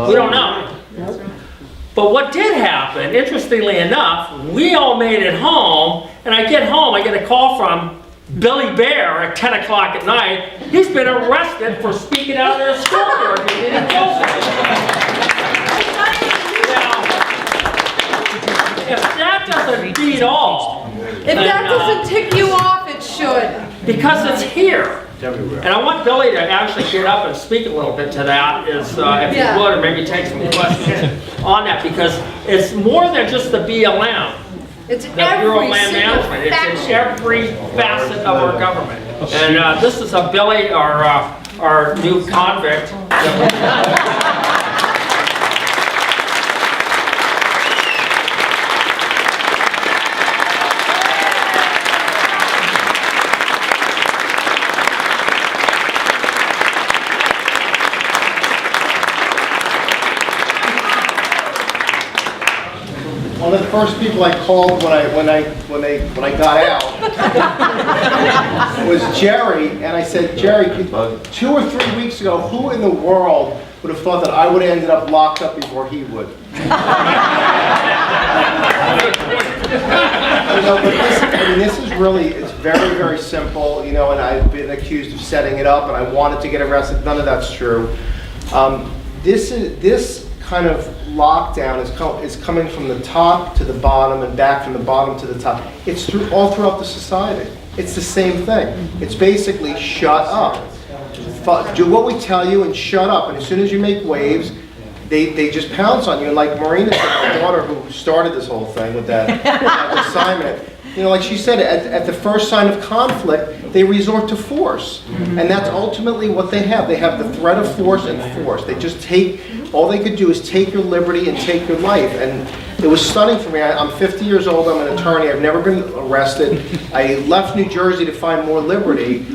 We don't know. But what did happen, interestingly enough, we all made it home, and I get home, I get a call from Billy Baer at 10 o'clock at night. He's been arrested for speaking out in a school board meeting in Guilford. Now, if that doesn't beat all, If that doesn't tick you off, it should. because it's here. And I want Billy to actually get up and speak a little bit to that, if Yeah. you would, or maybe take some questions on that, because it's more than just the BLM. It's The Bureau of every Land single Management. It's in faction. every facet of our government. And this is a Billy, our new convict. One of the first people I called when I got out was Jerry, and I said, Jerry, 2 or 3 weeks ago, who in the world would have thought that I would have ended up locked up before he would? This is really, it's very, very simple, and I've been accused of setting it up, and I wanted to get arrested. None of that's true. This kind of lockdown is coming from the top to the bottom and back from the bottom to the top. It's all throughout the society. It's the same thing. It's basically shut up. Do what we tell you and shut up. And as soon as you make waves, they just pounce on you. And like Marina said, my daughter who started this whole thing with that assignment, like she said, at the first sign of conflict, they resort to force. And that's ultimately what they have. They have the threat of force and force. They just all they could do is take your liberty and take your life. And it was stunning for me. I'm 50 years old, I'm an attorney, I've never been arrested. I left New Jersey to find more liberty.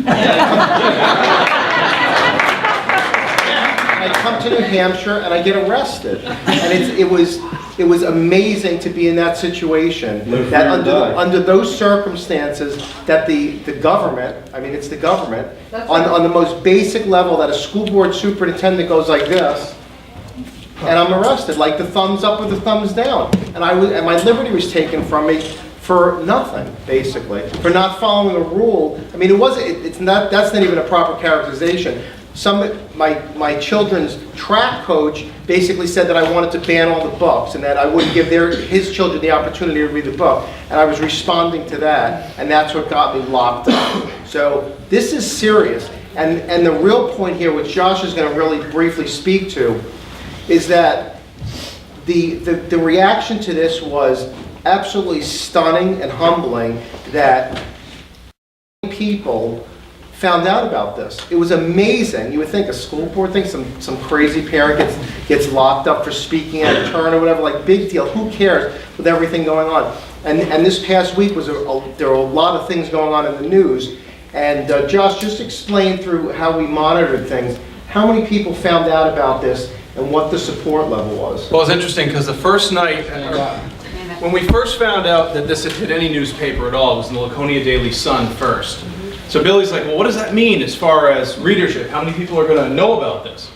I come to New Hampshire and I get arrested. And it was amazing to be in that situation, that under those circumstances, that the government, it's the government, on the most basic level, that a school board superintendent goes like this, and I'm arrested, like the thumbs up or the thumbs down. And my liberty was taken from me for nothing, basically, for not following a rule. That's not even a proper characterization. My children's track coach basically said that I wanted to ban all the books and that I wouldn't give his children the opportunity to read the book. And I was responding to that, and that's what got me locked up. So this is serious. And the real point here, which Josh is going to really briefly speak to, is that the reaction to this was absolutely stunning and humbling, that people found out about this. It was amazing. You would think a school board thing, some crazy parent gets locked up for speaking at a turn or whatever, like big deal. Who cares with everything going on? And this past week there were a lot of things going on in the news. And Josh, just explain through how we monitored things. How many people found out about this and what the support level was? Well, it's interesting because the first night, when we first found out that this had hit any newspaper at all, it was in the Laconia Daily Sun first. So Billy's like, well, what does that mean as far as readership? How many people are going to know about this?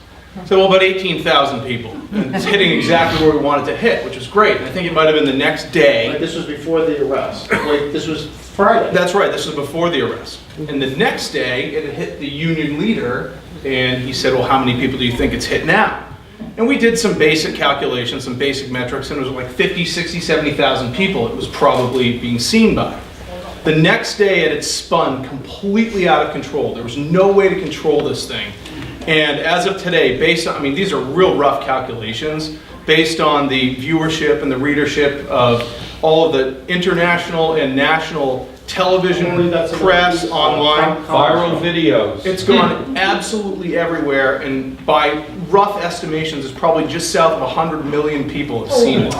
So, well, about 18,000 people. And it's hitting exactly where we wanted to hit, which is great. I think it might have been the next day. This was before the arrest. Wait, this was Friday. That's right, this was before the arrest. And the next day, it had hit the union leader, and he said, well, how many people do you think it's hit now? And we did some basic calculations, some basic metrics, and it was like 50, 60, 70,000 people it was probably being seen by. The next day it had spun completely out of control. There was no way to control this thing. And as of today, based on, these are real rough calculations, based on the viewership and the readership of all of the international and national television, press, online, viral videos. It's gone absolutely everywhere, and by rough estimations, it's probably just south of 100 million people have seen this.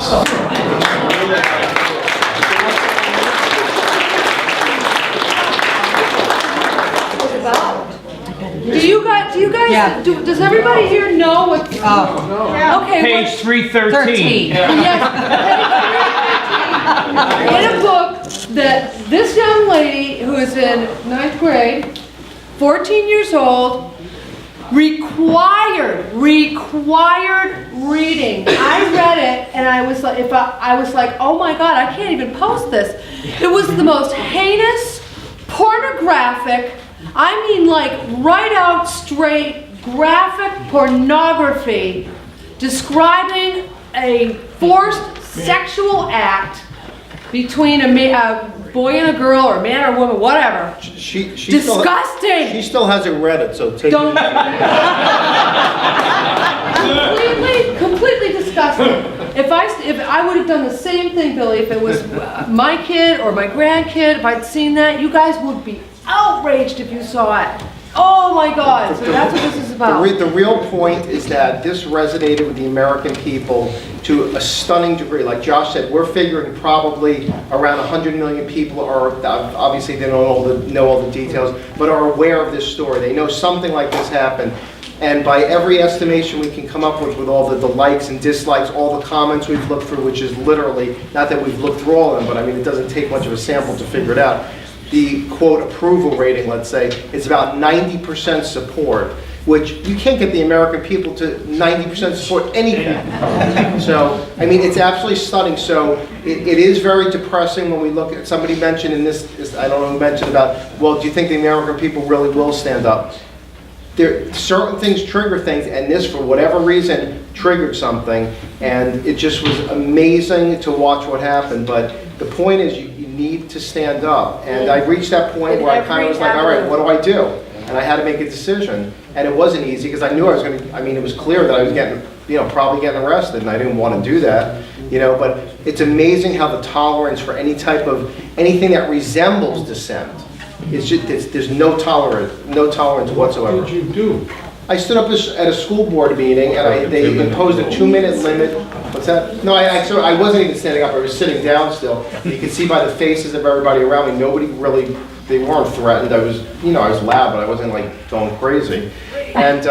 Does everybody here know what? Okay. Page 313. Yes. In a book that this young lady who is in 9th grade, 14 years old, Required reading. I read it and I was like, I was like, oh my God, I can't even post this. It was the most heinous, pornographic, I mean like right out straight graphic pornography describing a forced sexual act between a boy and a girl, or a man or a woman, whatever. She Disgusting! She still hasn't read it, so take Don't. it. Completely disgusting. If I would have done the same thing, Billy, if it was my kid or my grandkid, if I'd seen that, you guys would be outraged if you saw it. Oh my God, so that's what this is about. The real point is that this resonated with the American people to a stunning degree. Like Josh said, we're figuring probably around 100 million people are, obviously they don't know all the details, but are aware of this story. They know something like this happened. And by every estimation we can come up with all the likes and dislikes, all the comments we've looked through, which is literally, not that we've looked through all of them, but I mean, it doesn't take much of a sample to figure it out. The quote approval rating, let's say, is about 90% support, which you can't get the American people to 90% support anything. So, I mean, it's absolutely stunning. So it is very depressing when we look at, somebody mentioned in this, I don't know who mentioned about, well, do you think the American people really will stand up? Certain things trigger things, and this, for whatever reason, triggered something, and it just was amazing to watch what happened. But the point is, you need to stand up. And I reached that point where I kind of was like, all right, what do I do? And I had to make a decision. And it wasn't easy, because I knew I was going to, I mean, it was clear that I was getting, probably getting arrested, and I didn't want to do that, but it's amazing how the tolerance for any type of, anything that resembles dissent, it's just, there's no tolerance whatsoever. What did you do? I stood up at a school board meeting, and they imposed a 2-minute limit. What's that? No, I wasn't even standing up. I was sitting down still. You could see by the faces of everybody around me, nobody really, they weren't threatened. I was, I was loud, but I wasn't like going crazy. And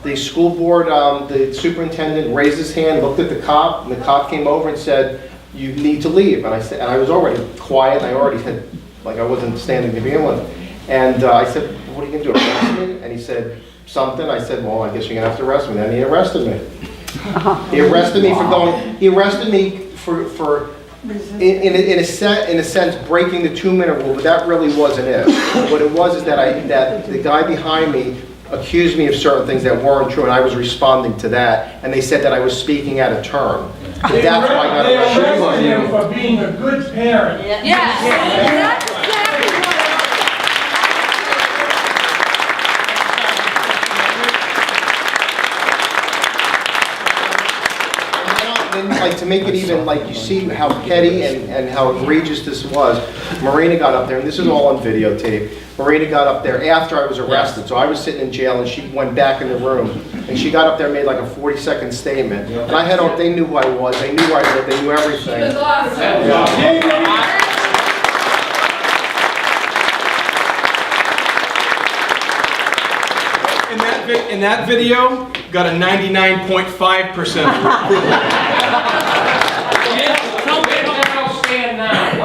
the school board, the superintendent raised his hand, looked at the cop, and the cop came over and said, "You need to leave." And I said, and I was already quiet, and I already had, like, I wasn't standing to begin with. And I said, "What are you gonna do, arrest me?" And he said, "Something." I said, "Well, I guess you're gonna have to arrest me." Then he arrested me. He arrested me for going, he arrested me for in a sense, breaking the 2-minute rule, but that really wasn't it. What it was is that the guy behind me accused me of certain things that weren't true, and I was responding to that, and they said that I was speaking out of turn. And that's why I got arrested. They arrested him for being a good parent. Yes, that's exactly what And like, to make it even, like, you see how petty and how egregious this was, Marina got up there, and this is all on videotape. Marina got up there after I was arrested, so I was sitting in jail, and she went back in the room, and she got up there and made like a 40-second statement. And I had, they knew who I was, they knew where I lived, they knew everything. was awesome. In that video, got a 99.5% approval.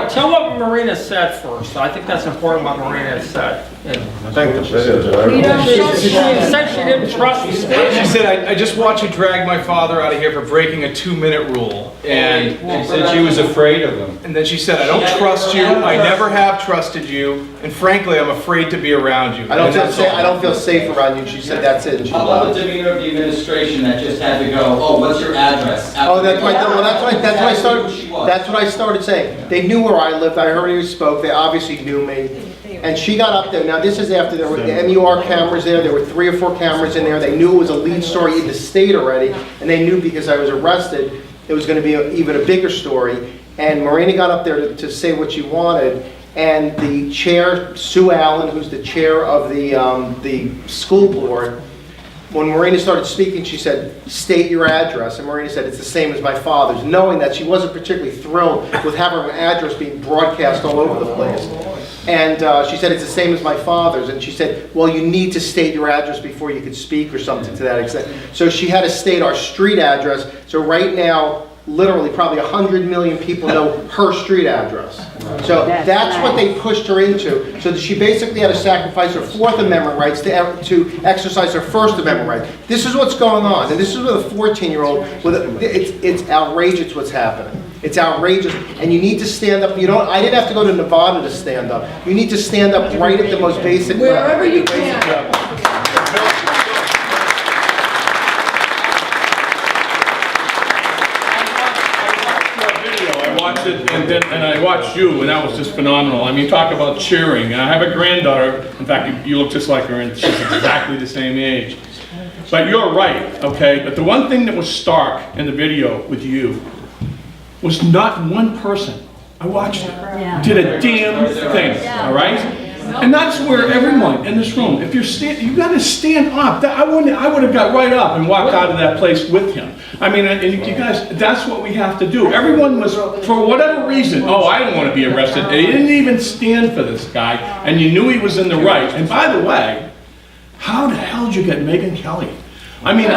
Tell what Marina said first. I think that's important what Marina said. Thank you. She said she didn't trust you. She said, I just watched you drag my father out of here for breaking a 2-minute rule. And She said she was afraid of him. And then she said, I don't trust you, I never have trusted you, and frankly, I'm afraid to be around you. I don't feel safe around you. She said that's it, and she How about left. the demeanor of the administration that just had to go, oh, what's your address? Oh, that's right. Well, that's what I started saying. They knew where I lived. I heard who spoke. They obviously knew me. And she got up there. Now, this is after there were the MUR cameras there. There were 3 or 4 cameras in there. They knew it was a lead story in the state already. And they knew because I was arrested, it was going to be even a bigger story. And Marina got up there to say what she wanted. And the chair, Sue Allen, who's the chair of the school board, when Marina started speaking, she said, "State your address." And Marina said, "It's the same as my father's," knowing that she wasn't particularly thrilled with having her address being broadcast all over the place. And she said, "It's the same as my father's." And she said, "Well, you need to state your address before you could speak," or something to that extent. So she had to state our street address. So right now, literally probably 100 million people know her street address. So that's what they pushed her into, so that she basically had to sacrifice her Fourth Amendment rights to exercise her First Amendment rights. This is what's going on, and this is with a 14-year-old. It's outrageous what's happening. It's outrageous, and you need to stand up. I didn't have to go to Nevada to stand up. You need to stand up right at the most basic level. Wherever you can. And I watched you, and that was just phenomenal. I mean, talk about cheering. And I have a granddaughter. In fact, you look just like her, and she's exactly the same age. But you're right, okay? But the one thing that was stark in the video with you was not one person. I watched it. Did a damn thing, all right? And that's where everyone in this room, if you're you got to stand up. I would have got right up and walked out of that place with him. I mean, and you guys, that's what we have to do. Everyone was, for whatever reason, oh, I don't want to be arrested. They didn't even stand for this guy, and you knew he was in the right. And by the way, how the hell did you get Megyn Kelly? I mean,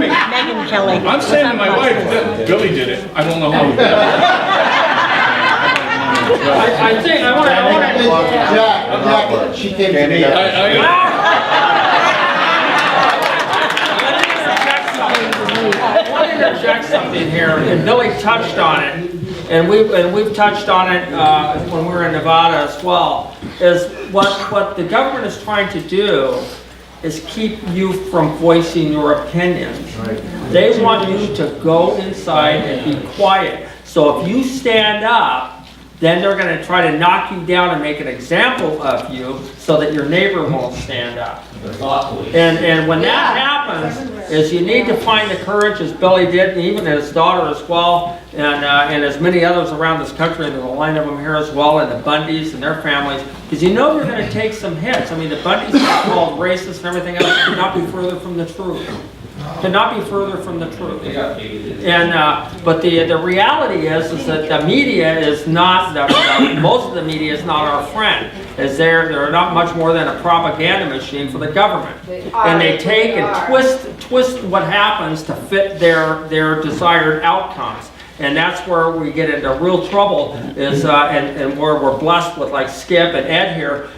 Megyn Kelly. I'm saying to my wife, that Billy did it. I don't know how he did it. I think, I want to. Jack, she came to me. I want to interject something here, and Billy touched on it, and we've touched on it when we were in Nevada as well. Is what the government is trying to do is keep you from voicing your opinions. Right. They want you to go inside and be quiet. So if you stand up, then they're going to try to knock you down and make an example of you so that your neighbor won't stand up. And when that happens, is you need to find the courage, as Billy did, and even his daughter as well, and as many others around this country, and there's a line of them here as well, and the Bundys and their families, because you know you're going to take some hits. I mean, the Bundys are called racist and everything else, could not be further from the truth. Could not be further from the truth. And but the reality is that the media is not most of the media is not our friend. Is they're not much more than a propaganda machine for the government, and they take and twist what happens to fit their desired outcomes. And that's where we get into real trouble, is and where we're blessed with like Skip and Ed here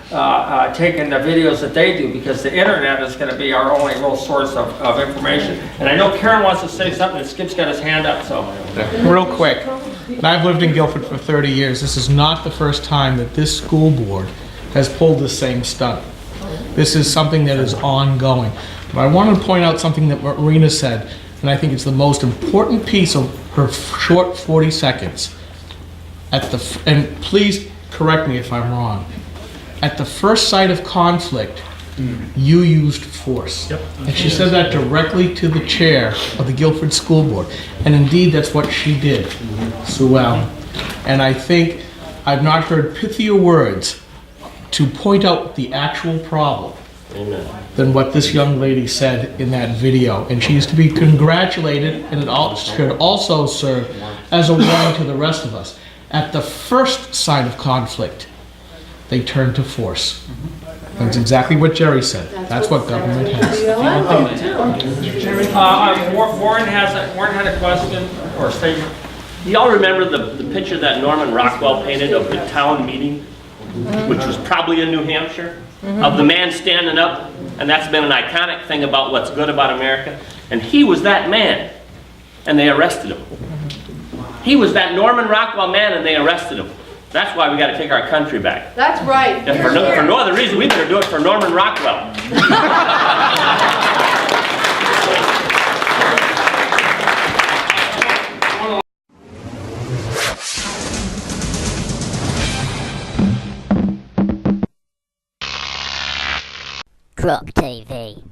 taking the videos that they do, because the internet is going to be our only real source of information. And I know Karen wants to say something, and Skip's got his hand up, so. Real quick, and I've lived in Guilford for 30 years. This is not the first time that this school board has pulled the same stunt. This is something that is ongoing. But I want to point out something that Marina said, and I think it's the most important piece of her short 40 seconds. And please correct me if I'm wrong. At the first sight of conflict, you used force. Yep. And she said that directly to the chair of the Guilford School Board. And indeed, that's what she did. So well. And I think I've not heard pithier words to point out the actual problem than what this young lady said in that video. And she is to be congratulated, and it should also serve as a warning to the rest of us. At the first sign of conflict, they turn to force. That's exactly what Jerry said. That's what government has. Warren had a question or a statement. Do y'all remember the picture that Norman Rockwell painted of the town meeting, which was probably in New Hampshire, of the man standing up? And that's been an iconic thing about what's good about America. And he was that man, and they arrested him. He was that Norman Rockwell man, and they arrested him. That's why we got to take our country back. That's right. For no other reason, we better do it for Norman Rockwell. Roch TV.